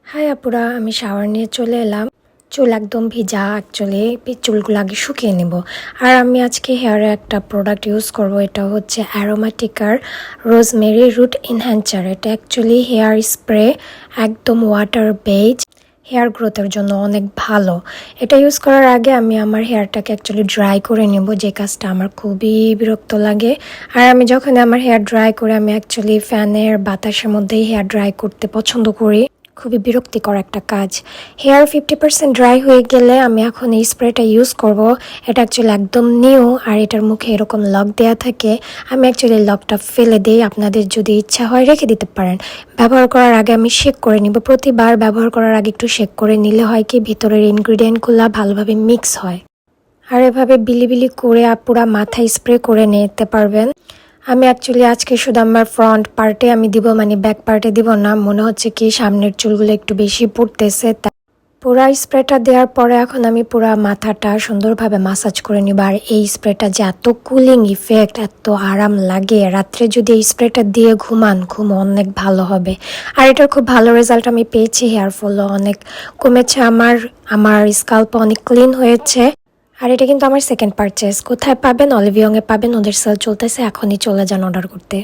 High আপুরা, আমি shower নিয়ে চলে এলাম। চুল একদম ভিজা, অ্যাকচুয়ালি চুলগুলো আগে শুকিয়ে নেব। আর আমি আজকে হেয়ারে একটা প্রোডাক্ট ইউজ করব, এটা হচ্ছে অ্যারোমাটিকার রোজমেরি রুট এনহ্যান্সার। এটা অ্যাকচুয়ালি হেয়ার স্প্রে, একদম ওয়াটার বেজ, হেয়ার গ্রোথের জন্য অনেক ভালো। এটা ইউজ করার আগে আমি আমার হেয়ারটাকে অ্যাকচুয়ালি ড্রাই করে নেব, যে কাজটা আমার খুবই বিরক্ত লাগে। আর আমি যখন আমার হেয়ার ড্রাই করে, আমি অ্যাকচুয়ালি ফ্যানের বাতাসের মধ্যেই হেয়ার ড্রাই করতে পছন্দ করি। খুবই বিরক্তিকর একটা কাজ। হেয়ার 50% ড্রাই হয়ে গেলে আমি এখন এই স্প্রেটা ইউজ করব। এটা অ্যাকচুয়ালি একদম নিউ, আর এটার মুখে এরকম লক দেয়া থাকে। আমি অ্যাকচুয়ালি লকটা ফেলে দিই, আপনাদের যদি ইচ্ছা হয় রেখে দিতে পারেন। ব্যবহার করার আগে আমি শেক করে নিব। প্রতিবার ব্যবহার করার আগে একটু শেক করে নিলে হয় কি, ভিতরের ইনগ্রিডিয়েন্টগুলো ভালোভাবে মিক্স হয়। আর এভাবে বিলি করে পুরা মাথায় স্প্রে করে নিতে পারবেন। আমি অ্যাকচুয়ালি আজকে শুধু আমার ফ্রন্ট পার্টে আমি দিব, মানে ব্যাক পার্টে দিব না। মনে হচ্ছে কি সামনের চুলগুলো একটু বেশি পড়তেছে। পুরা স্প্রেটা দেওয়ার পরে এখন আমি পুরা মাথাটা সুন্দরভাবে মাসাজ করে নিব। আর এই স্প্রেটা যে এত কুলিং ইফেক্ট, এত আরাম লাগে, রাত্রে যদি এই স্প্রেটা দিয়ে ঘুম অনেক ভালো হবে। আর এটার খুব ভালো রেজাল্ট আমি পেয়েছি। হেয়ার ফলও অনেক কমেছে, আমার স্কাল্প অনেক ক্লিন হয়েছে। আর এটা কিন্তু আমার সেকেন্ড পারচেস। কোথায় পাবেন? অলিভিয়ংয়ে পাবেন, ওদের সেল চলতেছে, এখনই চলে যান অর্ডার করতে।